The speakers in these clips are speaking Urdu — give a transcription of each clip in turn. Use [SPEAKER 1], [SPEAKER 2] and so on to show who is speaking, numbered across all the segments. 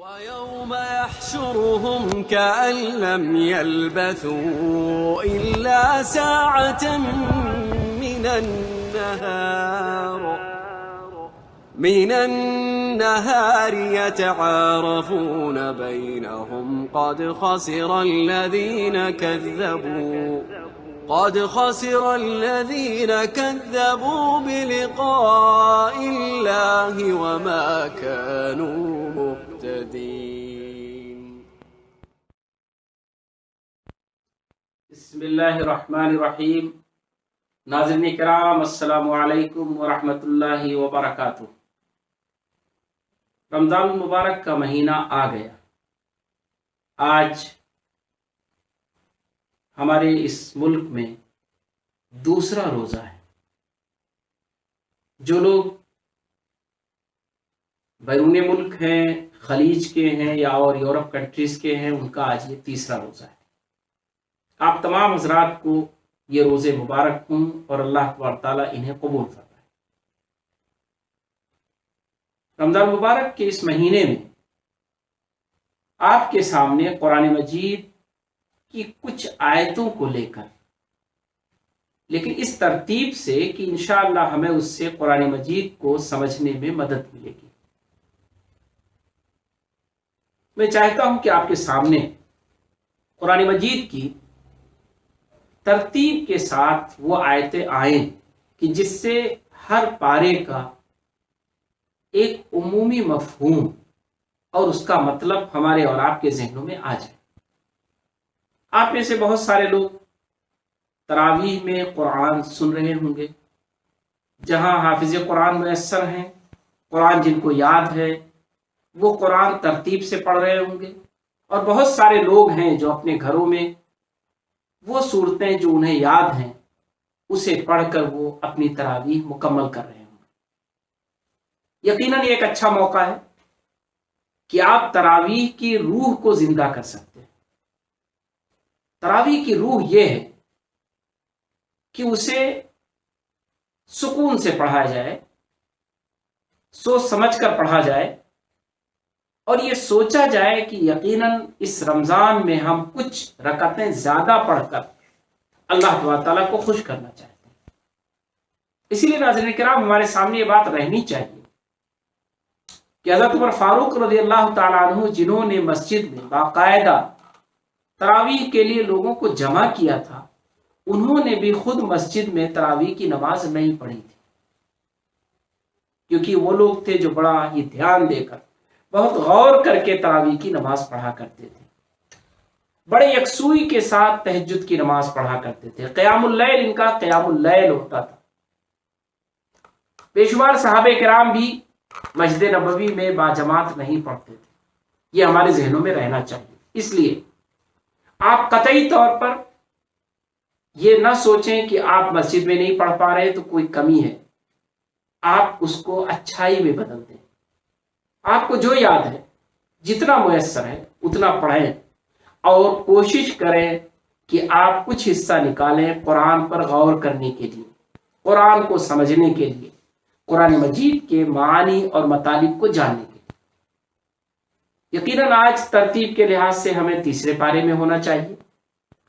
[SPEAKER 1] ويوم يحشرهم كأن لم يلبثوا إلا ساعة من النهار يتعارفون بينهم قد خسر الذين كذبوا بلقاء الله وما كانوا مهتدين.
[SPEAKER 2] بسم اللہ الرحمن الرحیم. ناظرین کرام، السلام علیکم ورحمۃ اللہ وبرکاتہ. رمضان المبارک کا مہینہ آ گیا. آج ہمارے اس ملک میں دوسرا روزہ ہے. جو لوگ بیرون ملک ہیں، خلیج کے ہیں یا اور یورپ کنٹریز کے ہیں، ان کا آج یہ تیسرا روزہ ہے. آپ تمام حضرات کو یہ روزے مبارک ہوں اور اللہ تبارک تعالیٰ انہیں قبول فرمائے. رمضان مبارک کے اس مہینے میں آپ کے سامنے قرآن مجید کی کچھ آیتوں کو لے کر، لیکن اس ترتیب سے کہ انشاءاللہ ہمیں اس سے قرآن مجید کو سمجھنے میں مدد ملے گی. میں چاہتا ہوں کہ آپ کے سامنے قرآن مجید کی ترتیب کے ساتھ وہ آیتیں آئیں کہ جس سے ہر پارے کا ایک عمومی مفہوم اور اس کا مطلب ہمارے اور آپ کے ذہنوں میں آ جائے. آپ میں سے بہت سارے لوگ تراویح میں قرآن سن رہے ہوں گے. جہاں حافظ قرآن میسر ہیں، قرآن جن کو یاد ہے، وہ قرآن ترتیب سے پڑھ رہے ہوں گے. اور بہت سارے لوگ ہیں جو اپنے گھروں میں وہ صورتیں جو انہیں یاد ہیں اسے پڑھ کر وہ اپنی تراویح مکمل کر رہے ہوں گے. یقیناً یہ ایک اچھا موقع ہے کہ آپ تراویح کی روح کو زندہ کر سکتے ہیں. تراویح کی روح یہ ہے کہ اسے سکون سے پڑھا جائے، سوچ سمجھ کر پڑھا جائے، اور یہ سوچا جائے کہ یقیناً اس رمضان میں ہم کچھ رکعتیں زیادہ پڑھ کر اللہ تعالیٰ کو خوش کرنا چاہتے ہیں. اسی لیے ناظرین کرام، ہمارے سامنے یہ بات رہنی چاہیے کہ حضرت عمر فاروق رضی اللہ تعالیٰ عنہ جنہوں نے مسجد میں باقاعدہ تراویح کے لیے لوگوں کو جمع کیا تھا، انہوں نے بھی خود مسجد میں تراویح کی نماز نہیں پڑھی تھی، کیونکہ وہ لوگ تھے جو بڑا ہی دھیان دے کر، بہت غور کر کے تراویح کی نماز پڑھا کرتے تھے. بڑے یکسوئی کے ساتھ تہجد کی نماز پڑھا کرتے تھے. قیام اللیل ان کا قیام اللیل ہوتا تھا. بے شمار صحابہ کرام بھی مسجد نبوی میں باجماعت نہیں پڑھتے تھے. یہ ہمارے ذہنوں میں رہنا چاہیے. اس لیے آپ قطعی طور پر یہ نہ سوچیں کہ آپ مسجد میں نہیں پڑھ پا رہے تو کوئی کمی ہے. آپ اس کو اچھائی میں بدل دیں. آپ کو جو یاد ہے، جتنا میسر ہے اتنا پڑھیں، اور کوشش کریں کہ آپ کچھ حصہ نکالیں قرآن پر غور کرنے کے لیے، قرآن کو سمجھنے کے لیے، قرآن مجید کے معانی اور مطالب کو جاننے کے لیے. یقیناً آج ترتیب کے لحاظ سے ہمیں تیسرے پارے میں ہونا چاہیے،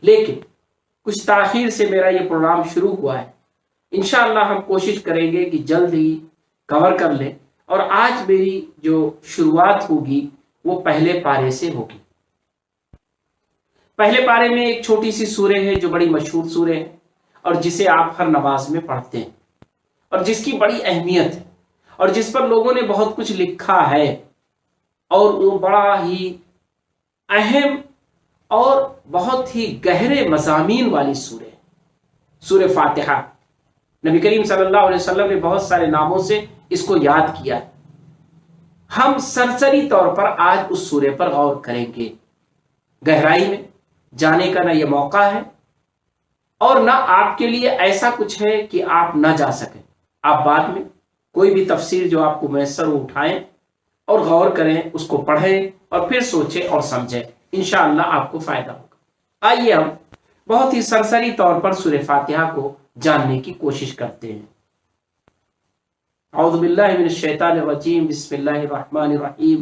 [SPEAKER 2] لیکن کچھ تاخیر سے میرا یہ پروگرام شروع ہوا ہے. انشاءاللہ ہم کوشش کریں گے کہ جلد ہی کور کر لیں، اور آج میری جو شروعات ہوگی وہ پہلے پارے سے ہوگی. پہلے پارے میں ایک چھوٹی سی سورہ ہے جو بڑی مشہور سورہ ہے، اور جسے آپ ہر نماز میں پڑھتے ہیں، اور جس کی بڑی اہمیت ہے، اور جس پر لوگوں نے بہت کچھ لکھا ہے، اور وہ بڑا ہی اہم اور بہت ہی گہرے مضامین والی سورہ ہے، سورہ فاتحہ. نبی کریم صلی اللہ علیہ وسلم نے بہت سارے ناموں سے اس کو یاد کیا ہے. ہم سرسری طور پر آج اس سورہ پر غور کریں گے. گہرائی میں جانے کا نہ یہ موقع ہے، اور نہ آپ کے لیے ایسا کچھ ہے کہ آپ نہ جا سکیں. آپ بعد میں کوئی بھی تفسیر جو آپ کو میسر ہو اٹھائیں اور غور کریں، اس کو پڑھیں اور پھر سوچیں اور سمجھیں. انشاءاللہ آپ کو فائدہ ہوگا. آئیے ہم بہت ہی سرسری طور پر سورہ فاتحہ کو جاننے کی کوشش کرتے ہیں. اعوذ باللہ من الشیطان الرجیم. بسم اللہ الرحمن الرحیم.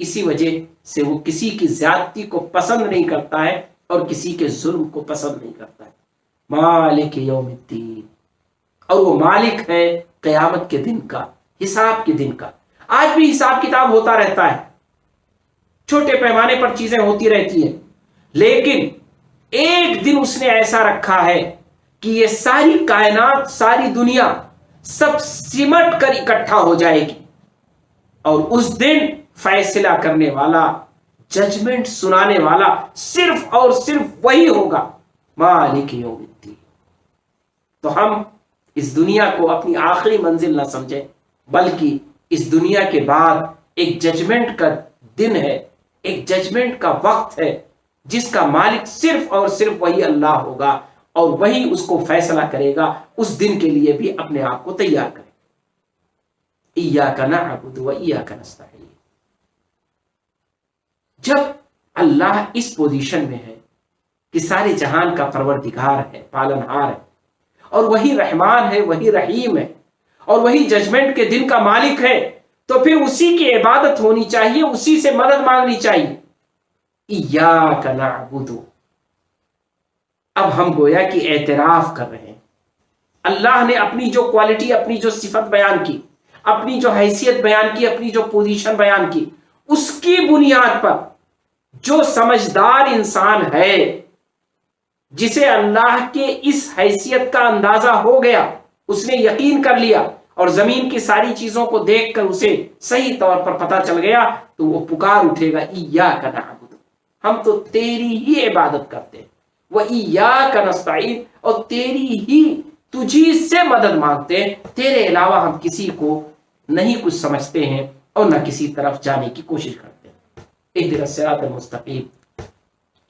[SPEAKER 2] اسی وجہ سے وہ کسی کی زیادتی کو پسند نہیں کرتا ہے اور کسی کے ظلم کو پسند نہیں کرتا ہے. مالک یوم الدین، اور وہ مالک ہے قیامت کے دن کا، حساب کے دن کا. آج بھی حساب کتاب ہوتا رہتا ہے، چھوٹے پیمانے پر چیزیں ہوتی رہتی ہیں، لیکن ایک دن اس نے ایسا رکھا ہے کہ یہ ساری کائنات، ساری دنیا سب سمٹ کر اکٹھا ہو جائے گی، اور اس دن فیصلہ کرنے والا، ججمنٹ سنانے والا صرف اور صرف وہی ہوگا، مالک یوم الدین. تو ہم اس دنیا کو اپنی آخری منزل نہ سمجھیں، بلکہ اس دنیا کے بعد ایک ججمنٹ کا دن ہے، ایک ججمنٹ کا وقت ہے، جس کا مالک صرف اور صرف وہی اللہ ہوگا، اور وہی اس کو فیصلہ کرے گا. اس دن کے لیے بھی اپنے آپ کو تیار کریں. ایاک نعبد و ایاک نستعین. جب اللہ اس پوزیشن میں ہے کہ سارے جہان کا پروردگار ہے، پالنہار ہے، اور وہی رحمان ہے، وہی رحیم ہے، اور وہی ججمنٹ کے دن کا مالک ہے، تو پھر اسی کی عبادت ہونی چاہیے، اسی سے مدد مانگنی چاہیے. ایاک نعبد. اب ہم گویا کہ اعتراف کر رہے ہیں. اللہ نے اپنی جو کوالٹی، اپنی جو صفت بیان کی، اپنی جو حیثیت بیان کی، اپنی جو پوزیشن بیان کی، اس کی بنیاد پر جو سمجھدار انسان ہے، جسے اللہ کے اس حیثیت کا اندازہ ہو گیا، اس نے یقین کر لیا اور زمین کی ساری چیزوں کو دیکھ کر اسے صحیح طور پر پتہ چل گیا، تو وہ پکار اٹھے گا ایاک نعبد، ہم تو تیری ہی عبادت کرتے ہیں، وہ ایاک نستعین، اور تیری ہی، تجھی سے مدد مانگتے ہیں، تیرے علاوہ ہم کسی کو نہیں کچھ سمجھتے ہیں اور نہ کسی طرف جانے کی کوشش کرتے ہیں. اہدنا الصراط المستقیم.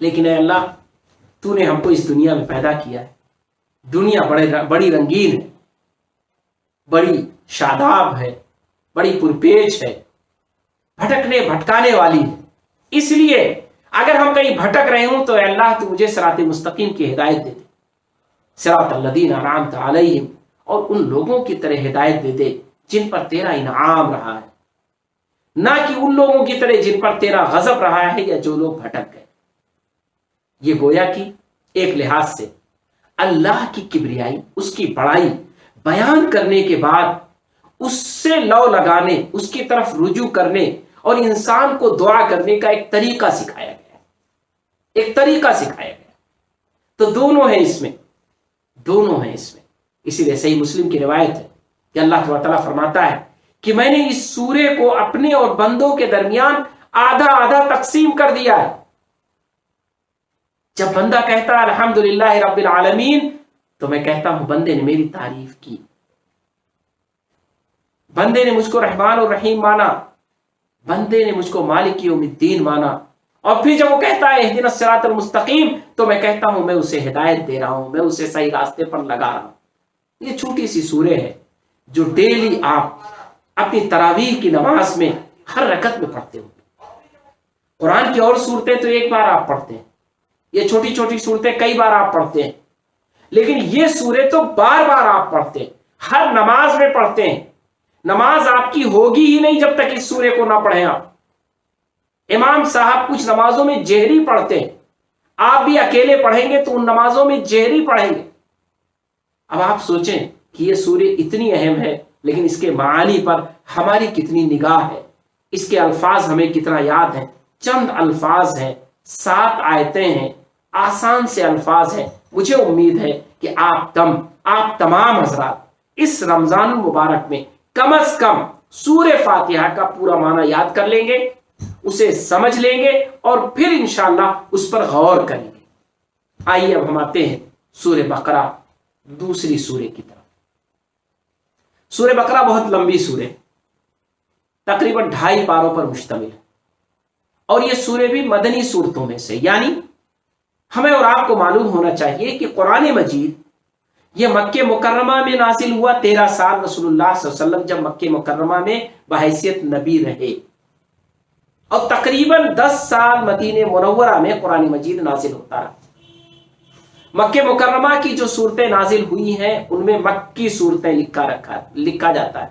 [SPEAKER 2] لیکن اے اللہ، تو نے ہم کو اس دنیا میں پیدا کیا ہے، دنیا بڑی رنگین ہے، بڑی شاداب ہے، بڑی پرپیش ہے، بھٹکنے بھٹکانے والی ہے. اس لیے اگر ہم کہیں بھٹک رہے ہوں تو اے اللہ تو مجھے صراط مستقیم کی ہدایت دے دے، صراط الذین انعمت علیہم، اور ان لوگوں کی طرح ہدایت دے دے جن پر تیرا انعام رہا ہے، نہ کہ ان لوگوں کی طرح جن پر تیرا غضب رہا ہے یا جو لوگ بھٹک گئے. یہ گویا کہ ایک لحاظ سے اللہ کی کبریائی، اس کی بڑائی بیان کرنے کے بعد اس سے لو لگانے، اس کی طرف رجوع کرنے اور انسان کو دعا کرنے کا ایک طریقہ سکھایا گیا ہے، ایک طریقہ سکھایا گیا. تو دونوں ہیں اس میں، دونوں ہیں اس میں. اسی لیے صحیح مسلم کی روایت ہے کہ اللہ تعالیٰ فرماتا ہے کہ میں نے اس سورے کو اپنے اور بندوں کے درمیان آدھا آدھا تقسیم کر دیا ہے. جب بندہ کہتا ہے الحمدللہ رب العالمین، تو میں کہتا ہوں بندے نے میری تعریف کی، بندے نے مجھ کو رحمان اور رحیم مانا، بندے نے مجھ کو مالک یوم الدین مانا. اور پھر جب وہ کہتا ہے اہدنا الصراط المستقیم، تو میں کہتا ہوں میں اسے ہدایت دے رہا ہوں، میں اسے صحیح راستے پر لگا رہا ہوں. یہ چھوٹی سی سورہ ہے جو ڈیلی آپ اپنی تراویح کی نماز میں ہر رکعت میں پڑھتے ہو. قرآن کی اور صورتیں تو ایک بار آپ پڑھتے ہیں، یہ چھوٹی چھوٹی صورتیں کئی بار آپ پڑھتے ہیں، لیکن یہ سورے تو بار بار آپ پڑھتے ہیں، ہر نماز میں پڑھتے ہیں. نماز آپ کی ہوگی ہی نہیں جب تک اس سورے کو نہ پڑھیں. آپ امام صاحب کچھ نمازوں میں جہری پڑھتے ہیں، آپ بھی اکیلے پڑھیں گے تو ان نمازوں میں جہری پڑھیں گے. اب آپ سوچیں کہ یہ سورہ اتنی اہم ہے، لیکن اس کے معانی پر ہماری کتنی نگاہ ہے، اس کے الفاظ ہمیں کتنا یاد ہیں. چند الفاظ ہیں، 7 آیتیں ہیں، آسان سے الفاظ ہیں. مجھے امید ہے کہ آپ تمام حضرات اس رمضان المبارک میں کم از کم سورہ فاتحہ کا پورا معنی یاد کر لیں گے، اسے سمجھ لیں گے اور پھر انشاءاللہ اس پر غور کریں گے. آئیے اب ہم آتے ہیں سورہ بقرہ، دوسری سورہ کی طرف. سورہ بقرہ بہت لمبی سورہ ہے، تقریباً 2.5 پاروں پر مشتمل ہے، اور یہ سورہ بھی مدنی سورتوں میں سے. یعنی ہمیں اور آپ کو معلوم ہونا چاہیے کہ قرآن مجید یہ مکہ مکرمہ میں نازل ہوا. 13 سال رسول اللہ صلی اللہ علیہ وسلم جب مکہ مکرمہ میں بحیثیت نبی رہے، اور تقریباً 10 سال مدینہ منورہ میں قرآن مجید نازل ہوتا رہا. مکہ مکرمہ کی جو صورتیں نازل ہوئی ہیں ان میں مکی صورتیں لکھا جاتا ہے،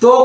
[SPEAKER 2] 2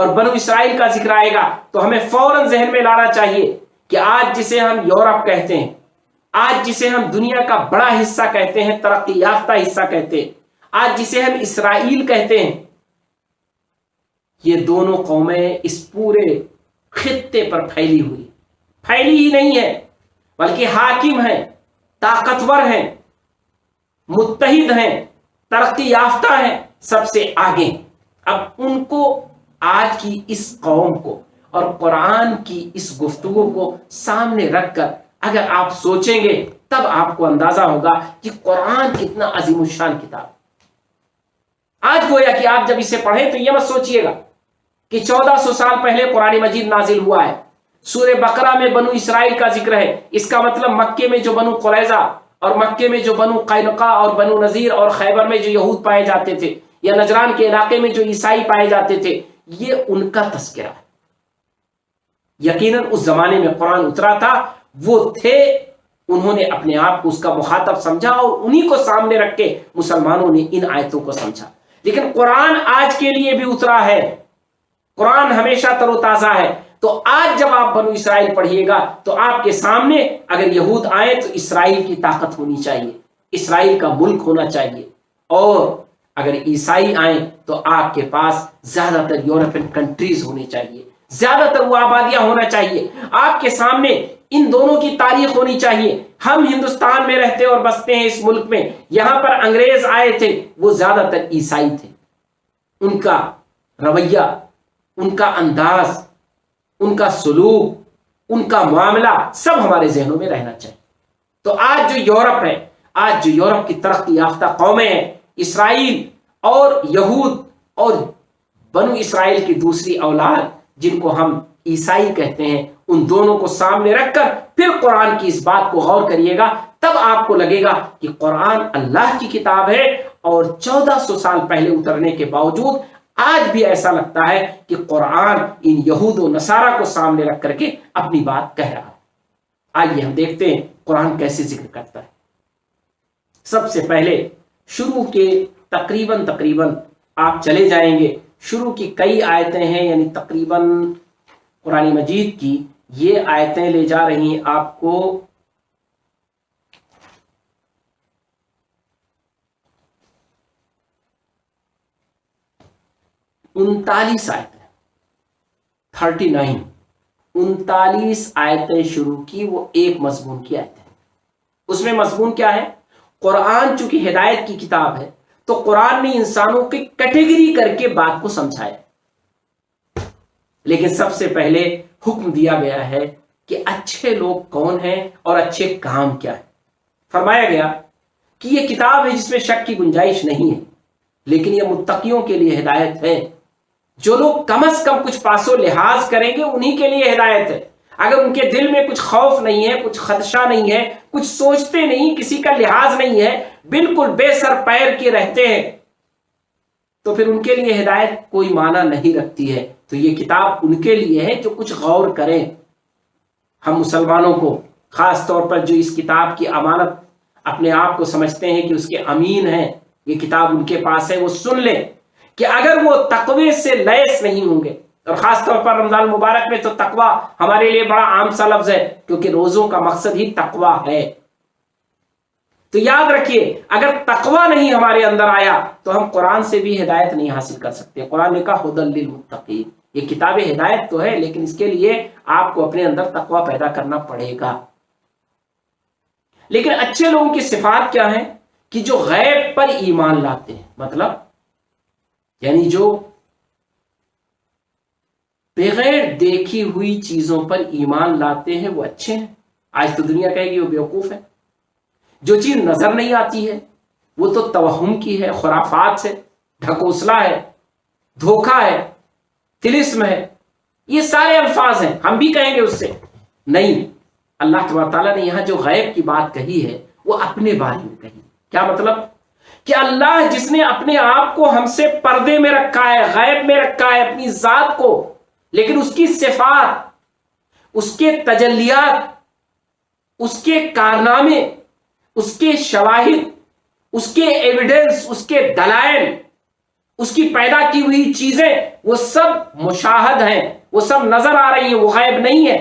[SPEAKER 2] اور بنو اسرائیل کا ذکر آئے گا تو ہمیں فوراً ذہن میں لانا چاہیے کہ آج جسے ہم یورپ کہتے ہیں، آج جسے ہم دنیا کا بڑا حصہ کہتے ہیں، ترقی یافتہ حصہ کہتے ہیں، آج جسے ہم اسرائیل کہتے ہیں، یہ دونوں قومیں اس پورے خطے پر پھیلی ہی نہیں ہے، بلکہ حاکم ہیں، طاقتور ہیں، متحد ہیں، ترقی یافتہ ہیں، سب سے آگے۔ اب ان کو، آج کی اس قوم کو اور قرآن کی اس گفتگو کو سامنے رکھ کر اگر آپ سوچیں گے تب آپ کو اندازہ ہوگا کہ قرآن کتنا عظیم الشان کتاب۔ آج گویا کہ آپ جب اسے پڑھیں تو یہ مت سوچئے گا کہ 1400 سال پہلے قرآن مجید نازل ہوا ہے، سورہ بقرہ میں بنو اسرائیل کا ذکر ہے، اس کا مطلب مکے میں جو بنو قریظہ اور مکے میں جو بنو قینقاع اور بنو نذیر اور خیبر میں جو یہود پائے جاتے تھے، یا نجران کے علاقے میں جو عیسائی پائے جاتے تھے، یہ ان کا تذکرہ ہے۔ یقیناً اس زمانے میں قرآن اترا تھا، وہ تھے، انہوں نے اپنے آپ کو اس کا مخاطب سمجھا اور انہی کو سامنے رکھ کے مسلمانوں نے ان آیتوں کو سمجھا۔ لیکن قرآن آج کے لیے بھی اترا ہے، قرآن ہمیشہ تر و تازہ ہے۔ تو آج جب آپ بنو اسرائیل پڑھیے گا تو آپ کے سامنے اگر یہود آئیں تو اسرائیل کی طاقت ہونی چاہیے، اسرائیل کا ملک ہونا چاہیے، اور اگر عیسائی آئیں تو آپ کے پاس زیادہ تر یورپین کنٹریز ہونی چاہیے، زیادہ تر وہ آبادیاں ہونا چاہیے۔ آپ کے سامنے ان دونوں کی تاریخ ہونی چاہیے۔ ہم ہندوستان میں رہتے اور بستے ہیں اس ملک میں، یہاں پر انگریز آئے تھے، وہ زیادہ تر عیسائی تھے، ان کا رویہ، ان کا انداز، ان کا سلوک، ان کا معاملہ سب ہمارے ذہنوں میں رہنا چاہیے۔ تو آج جو یورپ ہے، آج جو یورپ کی ترقی یافتہ قومیں ہیں، اسرائیل اور یہود اور بنو اسرائیل کی دوسری اولاد جن کو ہم عیسائی کہتے ہیں، ان دونوں کو سامنے رکھ کر پھر قرآن کی اس بات کو غور کریے گا، تب آپ کو لگے گا کہ قرآن اللہ کی کتاب ہے، اور 1400 سال پہلے اترنے کے باوجود آج بھی ایسا لگتا ہے کہ قرآن ان یہود و نصارہ کو سامنے رکھ کر کے اپنی بات کہہ رہا ہے۔ آئیے ہم دیکھتے ہیں قرآن کیسے ذکر کرتا ہے۔ سب سے پہلے شروع کے تقریباً آپ چلے جائیں گے، شروع کی کئی آیتیں ہیں، یعنی تقریباً قرآن مجید کی یہ آیتیں لے جا رہی ہیں آپ کو 39 آیتیں، 39 آیتیں شروع کی، وہ ایک مضمون کی آیتیں۔ اس میں مضمون کیا ہے؟ قرآن چونکہ ہدایت کی کتاب ہے تو قرآن نے انسانوں کی کیٹیگری کر کے بات کو سمجھایا، لیکن سب سے پہلے حکم دیا گیا ہے کہ اچھے لوگ کون ہیں اور اچھے کام کیا ہے۔ فرمایا گیا کہ یہ کتاب ہے جس میں شک کی گنجائش نہیں ہے، لیکن یہ متقیوں کے لیے ہدایت ہے۔ جو لوگ کم از کم کچھ پاس و لحاظ کریں گے انہی کے لیے ہدایت ہے۔ اگر ان کے دل میں کچھ خوف نہیں ہے، کچھ خدشہ نہیں ہے، کچھ سوچتے نہیں، کسی کا لحاظ نہیں ہے، بالکل بے سر پیر کے رہتے ہیں، تو پھر ان کے لیے ہدایت کوئی معنی نہیں رکھتی ہے۔ تو یہ کتاب ان کے لیے ہے جو کچھ غور کریں۔ ہم مسلمانوں کو خاص طور پر جو اس کتاب کی امانت اپنے آپ کو سمجھتے ہیں کہ اس کے امین ہیں، یہ کتاب ان کے پاس ہے، وہ سن لیں کہ اگر وہ تقوی سے لیس نہیں ہوں گے، اور خاص طور پر رمضان مبارک میں تو تقوی ہمارے لیے بڑا عام سا لفظ ہے، کیونکہ روزوں کا مقصد ہی تقوی ہے۔ تو یاد رکھیے، اگر تقوی نہیں ہمارے اندر آیا تو ہم قرآن سے بھی ہدایت نہیں حاصل کر سکتے۔ قرآن نے کہا ھدی للمتقین، یہ کتاب ہدایت تو ہے، لیکن اس کے لیے آپ کو اپنے اندر تقوی پیدا کرنا پڑے گا۔ لیکن اچھے لوگوں کی صفات کیا ہیں؟ کہ جو غیب پر ایمان لاتے ہیں، مطلب یعنی جو بغیر دیکھی ہوئی چیزوں پر ایمان لاتے ہیں وہ اچھے ہیں۔ آج تو دنیا کہے گی وہ بیوقوف ہے۔ جو چیز نظر نہیں آتی ہے وہ تو توہم کی ہے، خرافات سے، ڈھکوسلا ہے، دھوکہ ہے، طلسم ہے، یہ سارے الفاظ ہیں، ہم بھی کہیں گے اس سے نہیں۔ اللہ تبارک تعالیٰ نے یہاں جو غیب کی بات کہی ہے وہ اپنے بارے میں کہی۔ کیا مطلب؟ کہ اللہ جس نے اپنے آپ کو ہم سے پردے میں رکھا ہے، غیب میں رکھا ہے اپنی ذات کو، لیکن اس کی صفات، اس کے تجلیات، اس کے کارنامے، اس کے شواہد، اس کے ایویڈنس، اس کے دلائل، اس کی پیدا کی ہوئی چیزیں وہ سب مشاہد ہیں، وہ سب نظر آ رہی ہیں، وہ غیب نہیں ہے۔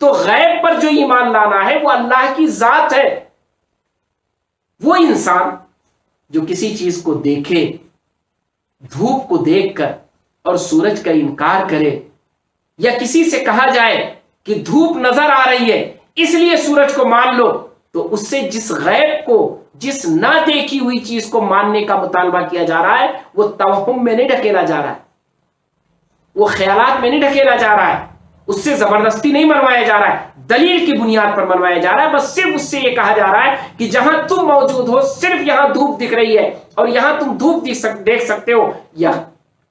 [SPEAKER 2] تو غیب پر جو ایمان لانا ہے وہ اللہ کی ذات ہے۔ وہ انسان جو کسی چیز کو دیکھے، دھوپ کو دیکھ کر اور سورج کا انکار کرے، یا کسی سے کہا جائے کہ دھوپ نظر آ رہی ہے اس لیے سورج کو مان لو، تو اس سے جس غیب کو، جس نہ دیکھی ہوئی چیز کو ماننے کا مطالبہ کیا جا رہا ہے وہ توہم میں نہیں ڈھکیلا جا رہا ہے، وہ خیالات میں نہیں ڈھکیلا جا رہا ہے، اس سے زبردستی نہیں منوایا جا رہا ہے، دلیل کی بنیاد پر منوایا جا رہا ہے۔ بس صرف اس سے یہ کہا جا رہا ہے کہ جہاں تم موجود ہو صرف یہاں دھوپ دکھ رہی ہے، اور یہاں تم دھوپ دیکھ سکتے ہو، یا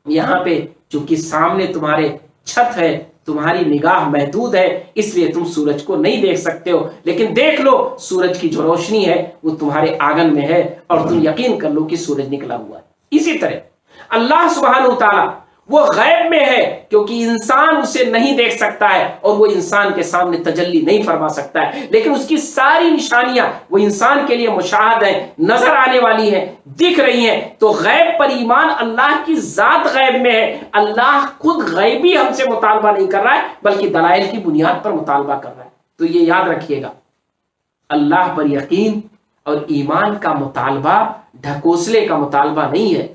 [SPEAKER 2] یہاں پہ چونکہ سامنے تمہارے چھت ہے، تمہاری نگاہ محدود ہے، اس لیے تم سورج کو نہیں دیکھ سکتے ہو، لیکن دیکھ لو سورج کی جو روشنی ہے وہ تمہارے آنگن میں ہے، اور تم یقین کر لو کہ سورج نکلا ہوا ہے۔ اسی طرح اللہ سبحانہ و تعالی وہ غیب میں ہے کیونکہ انسان اسے نہیں دیکھ سکتا ہے، اور وہ انسان کے سامنے تجلی نہیں فرما سکتا ہے، لیکن اس کی ساری نشانیاں وہ انسان کے لیے مشاہد ہیں، نظر آنے والی ہیں، دکھ رہی ہیں۔ تو غیب پر ایمان، اللہ کی ذات غیب میں ہے، اللہ خود غیبی ہم سے مطالبہ نہیں کر رہا ہے بلکہ دلائل کی بنیاد پر مطالبہ کر رہا ہے۔ تو یہ یاد رکھیے گا، اللہ پر یقین اور ایمان کا مطالبہ ڈھکوسلے کا مطالبہ نہیں ہے،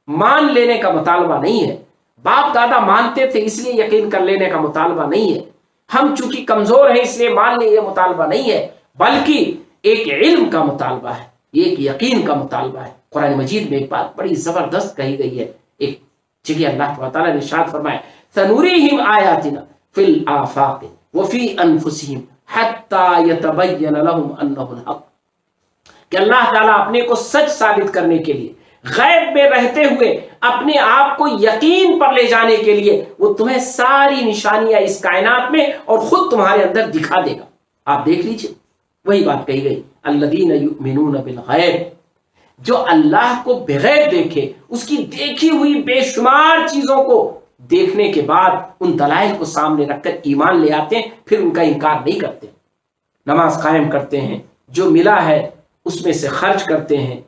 [SPEAKER 2] مان لینے کا مطالبہ نہیں ہے، باپ دادا مانتے تھے اس لیے یقین کر لینے کا مطالبہ نہیں ہے، ہم چونکہ کمزور ہیں اس لیے مان لیں یہ مطالبہ نہیں ہے، بلکہ ایک علم کا مطالبہ ہے، ایک یقین کا مطالبہ ہے۔ قرآن مجید میں ایک بات بڑی زبردست کہی گئی ہے، ایک جگہ اللہ تعالیٰ نے ارشاد فرمایا سنوریہم آیاتنا فی الآفاق وفی انفسہم حتی یتبین لہم انہ الحق، کہ اللہ تعالیٰ اپنے کو سچ ثابت کرنے کے لیے، غیب میں رہتے ہوئے اپنے آپ کو یقین پر لے جانے کے لیے وہ تمہیں ساری نشانیاں اس کائنات میں اور خود تمہارے اندر دکھا دے گا۔ آپ دیکھ لیجئے، وہی بات کہی گئی الذین یؤمنون بالغیب، جو اللہ کو بغیر دیکھے، اس کی دیکھی ہوئی بے شمار چیزوں کو دیکھنے کے بعد ان دلائل کو سامنے رکھ کر ایمان لے آتے ہیں، پھر ان کا انکار نہیں کرتے، نماز قائم کرتے ہیں، جو ملا ہے اس میں سے خرچ کرتے ہیں،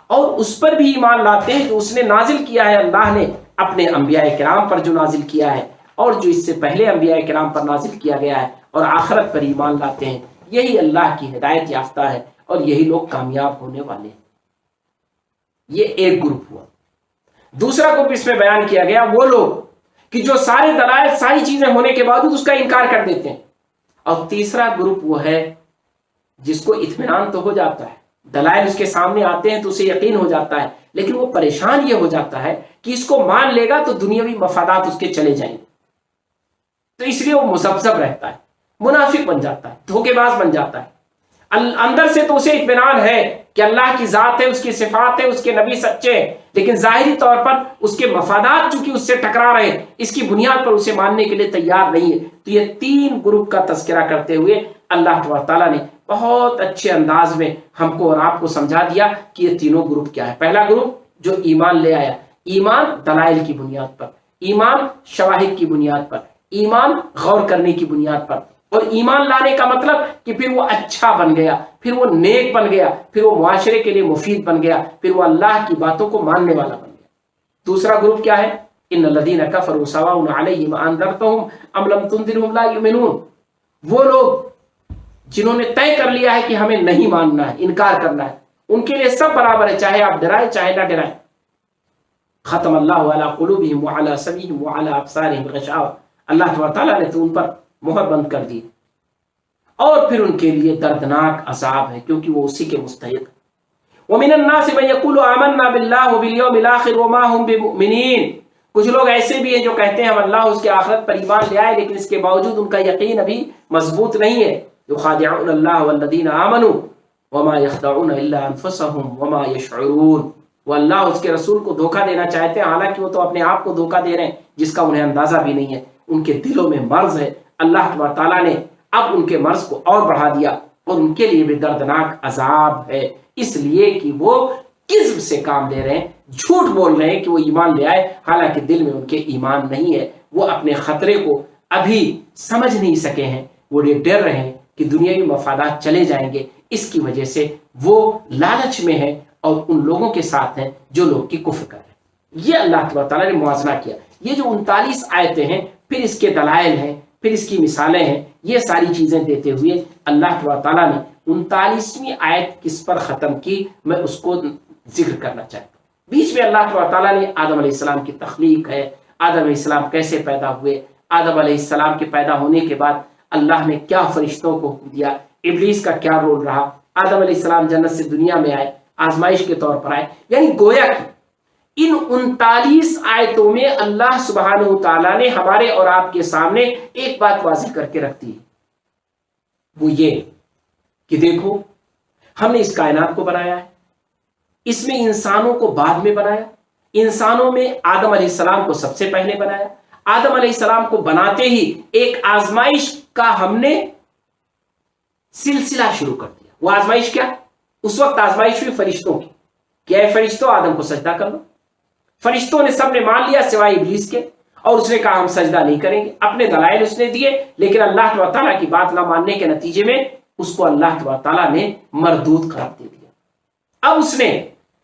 [SPEAKER 2] اور اس پر بھی ایمان لاتے ہیں جو اس نے نازل کیا ہے، اللہ نے اپنے انبیاء کرام پر جو نازل کیا ہے اور جو اس سے پہلے انبیاء کرام پر نازل کیا گیا ہے، اور آخرت پر ایمان لاتے ہیں۔ یہی اللہ کی ہدایت یافتہ ہے اور یہی لوگ کامیاب ہونے والے ہیں۔ یہ ایک گروپ ہوا۔ دوسرا گروپ اس میں بیان کیا گیا وہ لوگ کہ جو سارے دلائل، ساری چیزیں ہونے کے باوجود اس کا انکار کر دیتے ہیں، اور تیسرا گروپ وہ ہے جس کو اطمینان تو ہو جاتا ہے، دلائل اس کے سامنے آتے ہیں تو اسے یقین ہو جاتا ہے، لیکن وہ پریشان یہ ہو جاتا ہے کہ اس کو مان لے گا تو دنیاوی مفادات اس کے چلے جائیں گے، تو اس لیے وہ مذبذب رہتا ہے، منافق بن جاتا ہے، دھوکے باز بن جاتا ہے۔ اندر سے تو اسے اطمینان ہے کہ اللہ کی ذات ہے، اس کی صفات ہے، اس کے نبی سچے ہیں، لیکن ظاہری طور پر اس کے مفادات چونکہ اس سے ٹکرا رہے ہیں، اس کی بنیاد پر اسے ماننے کے لیے تیار نہیں ہے۔ تو یہ تین گروپ کا تذکرہ کرتے ہوئے اللہ تعالیٰ نے بہت اچھے انداز میں ہم کو اور آپ کو سمجھا دیا کہ یہ تینوں گروپ کیا ہے۔ پہلا گروپ جو ایمان لے آیا، ایمان دلائل کی بنیاد پر، ایمان شواہد کی بنیاد پر، ایمان غور کرنے کی بنیاد پر، اور ایمان لانے کا مطلب کہ پھر وہ اچھا بن گیا، پھر وہ نیک بن گیا، پھر وہ معاشرے کے لیے مفید بن گیا، پھر وہ اللہ کی باتوں کو ماننے والا بن گیا۔ دوسرا گروپ کیا ہے؟ ان الذین کفروا سواء علیہم انذرتہم ام لم تنذرہم لا یؤمنون، وہ لوگ جنہوں نے طے کر لیا ہے کہ ہمیں نہیں ماننا ہے، انکار کرنا ہے، ان کے لیے سب برابر ہے، چاہے آپ ڈرائے چاہے نہ ڈرائے۔ ختم اللہ علی قلوبہم وعلی سمعہم وعلی ابصارہم غشاوہ، اللہ تعالیٰ نے تو ان پر مہر بند کر دی، اور پھر ان کے لیے دردناک عذاب ہے کیونکہ وہ اسی کے مستحق ہیں۔ وَمِنَ النَّاسِ مَن يَقُولُ آمَنَّا بِاللَّهِ وَبِالْيَوْمِ الْآخِرِ وَمَا هُمْ بِمُؤْمِنِينَ، کچھ لوگ ایسے بھی ہیں جو کہتے ہیں ہم اللہ اس کے آخرت پر ایمان لے آئے، لیکن اس کے باوجود ان کا یقین ابھی مضبوط نہیں ہے۔ يُخَادِعُونَ اللَّهَ وَالَّذِينَ آمَنُوا وَمَا يَخْدَعُونَ إِلَّا أَنفُسَهُمْ وَمَا يَشْعُرُونَ، وہ اللہ اس کے رسول کو دھوکہ دینا چاہتے ہیں، حالانکہ وہ تو اپنے آپ کو دھوکہ دے رہے ہیں جس کا انہیں اندازہ بھی نہیں ہے، ان کے دلوں میں مرض ہے۔ اللہ تعالیٰ نے اب ان کے مرض کو اور بڑھا دیا، اور ان کے لیے بھی دردناک عذاب ہے، اس لیے کہ وہ کذب سے کام لے رہے ہیں، جھوٹ بول رہے ہیں کہ وہ ایمان لے آئے، حالانکہ دل میں ان کے ایمان نہیں ہے، وہ اپنے خطرے کو ابھی سمجھ نہیں سکے ہیں، وہ ڈر رہے ہیں کہ دنیاوی مفادات چلے جائیں گے، اس کی وجہ سے وہ لالچ میں ہیں اور ان لوگوں کے ساتھ ہیں جو لوگ کی کفر کر رہے ہیں۔ یہ اللہ تبارک تعالیٰ نے موازنہ کیا. یہ جو 39 آیتیں ہیں، پھر اس کے دلائل ہیں، پھر اس کی مثالیں ہیں، یہ ساری چیزیں دیتے ہوئے اللہ تبارک تعالیٰ نے 39ویں آیت کس پر ختم کی، میں اس کو ذکر کرنا چاہتا ہوں. بیچ میں اللہ تبارک تعالیٰ نے آدم علیہ السلام کی تخلیق ہے، آدم علیہ السلام کیسے پیدا ہوئے، آدم علیہ السلام کے پیدا ہونے کے بعد اللہ نے کیا فرشتوں کو حکم دیا، ابلیس کا کیا رول رہا، آدم علیہ السلام جنت سے دنیا میں آئے، آزمائش کے طور پر آئے. یعنی گویا کہ ان 39 آیتوں میں اللہ سبحانہ و تعالیٰ نے ہمارے اور آپ کے سامنے ایک بات واضح کر کے رکھ دی، وہ یہ کہ دیکھو ہم نے اس کائنات کو بنایا ہے، اس میں انسانوں کو بعد میں بنایا. انسانوں میں آدم علیہ السلام کو سب سے پہلے بنایا. آدم علیہ السلام کو بناتے ہی ایک آزمائش کا ہم نے سلسلہ شروع کر دیا. وہ آزمائش کیا؟ اس وقت آزمائش ہوئی فرشتوں کی کہ اے فرشتوں آدم کو سجدہ کر لو. فرشتوں نے سب نے مان لیا سوائے ابلیس کے، اور اس نے کہا ہم سجدہ نہیں کریں گے. اپنے دلائل اس نے دیے، لیکن اللہ تبارک تعالیٰ کی بات نہ ماننے کے نتیجے میں اس کو اللہ تبارک تعالیٰ نے مردود قرار دے دیا. اب اس نے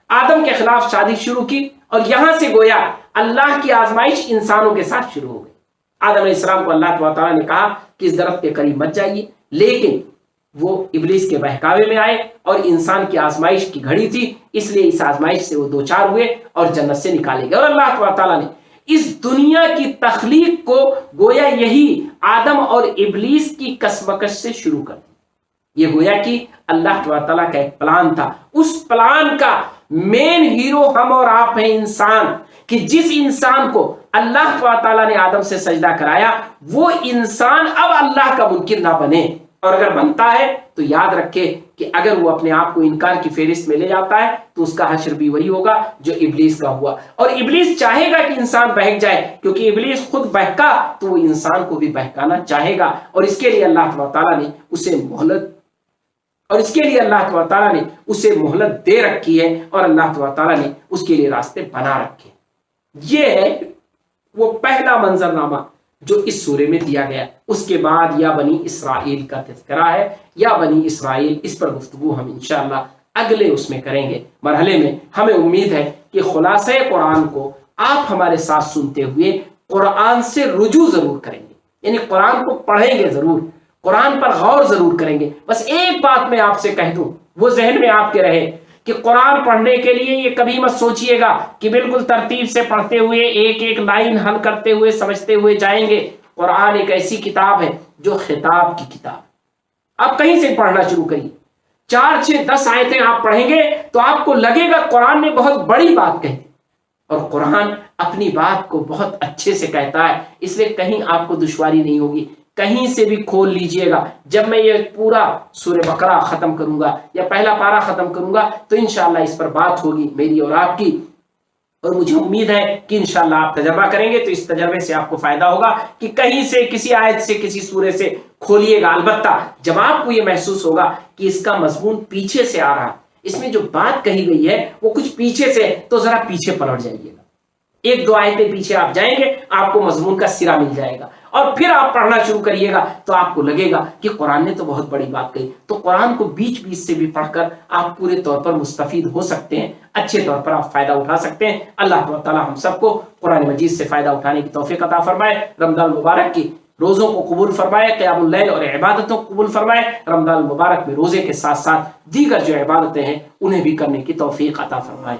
[SPEAKER 2] آدم کے خلاف شادی شروع کی، اور یہاں سے گویا اللہ کی آزمائش انسانوں کے ساتھ شروع ہو گئی. آدم علیہ السلام کو اللہ تبارک تعالیٰ نے کہا کہ اس درخت کے قریب مت جائیے، لیکن وہ ابلیس کے بہکاوے میں آئے، اور انسان کی آزمائش کی گھڑی تھی، اس لیے اس آزمائش سے وہ دوچار ہوئے اور جنت سے نکالے گئے. اور اللہ تبارک تعالیٰ نے اس دنیا کی تخلیق کو گویا یہی آدم اور ابلیس کی کشمکش سے شروع کر دی. یہ گویا کہ اللہ تبارک تعالیٰ کا ایک پلان تھا. اس پلان کا مین ہیرو ہم اور آپ ہیں، انسان. کہ جس انسان کو اللہ تبارک تعالیٰ نے آدم سے سجدہ کرایا، وہ انسان اب اللہ کا منکر نہ بنے، اور اگر بنتا ہے تو یاد رکھے کہ اگر وہ اپنے آپ کو انکار کی فہرست میں لے جاتا ہے تو اس کا حشر بھی وہی ہوگا جو ابلیس کا ہوا. اور ابلیس چاہے گا کہ انسان بہک جائے، کیونکہ ابلیس خود بہکا تو وہ انسان کو بھی بہکانا چاہے گا. اور اس کے لیے اللہ تبارک تعالیٰ نے اسے مہلت دے رکھی ہے، اور اللہ تبارک تعالیٰ نے اس کے لیے راستے بنا رکھے. یہ ہے وہ پہلا منظرنامہ جو اس سورے میں دیا گیا. اس کے بعد یا بنی اسرائیل کا تذکرہ ہے. یا بنی اسرائیل، اس پر گفتگو ہم انشاءاللہ اگلے اس میں کریں گے مرحلے میں. ہمیں امید ہے کہ خلاصہ قرآن کو آپ ہمارے ساتھ سنتے ہوئے قرآن سے رجوع ضرور کریں گے، یعنی قرآن کو پڑھیں گے ضرور، قرآن پر غور ضرور کریں گے. بس ایک بات میں آپ سے کہہ دوں، وہ ذہن میں آپ کے رہے کہ قرآن پڑھنے کے لیے یہ کبھی مت سوچئے گا کہ بالکل ترتیب سے پڑھتے ہوئے ایک ایک لائن حل کرتے ہوئے سمجھتے ہوئے جائیں گے. قرآن ایک ایسی کتاب ہے جو خطاب کی کتاب. آپ کہیں سے پڑھنا شروع کریے، 4 6 10 آیتیں آپ پڑھیں گے تو آپ کو لگے گا قرآن نے بہت بڑی بات کہی. اور قرآن اپنی بات کو بہت اچھے سے کہتا ہے، اس لیے کہیں آپ کو دشواری نہیں ہوگی. کہیں سے بھی کھول لیجئے گا. جب میں یہ پورا سورہ بقرہ ختم کروں گا یا پہلا پارہ ختم کروں گا تو انشاءاللہ اس پر بات ہوگی میری اور آپ کی. اور مجھے امید ہے کہ انشاءاللہ آپ تجربہ کریں گے تو اس تجربے سے آپ کو فائدہ ہوگا کہ کہیں سے کسی آیت سے کسی سورے سے کھولیے گا. البتہ جب آپ کو یہ محسوس ہوگا کہ اس کا مضمون پیچھے سے آ رہا، اس میں جو بات کہی گئی ہے وہ کچھ پیچھے سے، تو ذرا پیچھے پلٹ جائیے گا. 1 2 آیتیں پیچھے آپ جائیں گے، آپ کو مضمون کا سرا مل جائے گا، اور پھر آپ پڑھنا شروع کریے گا تو آپ کو لگے گا کہ قرآن نے تو بہت بڑی بات کہی. تو قرآن کو بیچ بیچ سے بھی پڑھ کر آپ پورے طور پر مستفید ہو سکتے ہیں، اچھے طور پر آپ فائدہ اٹھا سکتے ہیں. اللہ تعالیٰ ہم سب کو قرآن مجید سے فائدہ اٹھانے کی توفیق عطا فرمائے. رمضان المبارک کی روزوں کو قبول فرمائے، قیام اللیل اور عبادتوں کو قبول فرمائے. رمضان المبارک میں روزے کے ساتھ ساتھ دیگر جو عبادتیں ہیں انہیں بھی کرنے کی توفیق عطا فرمائے.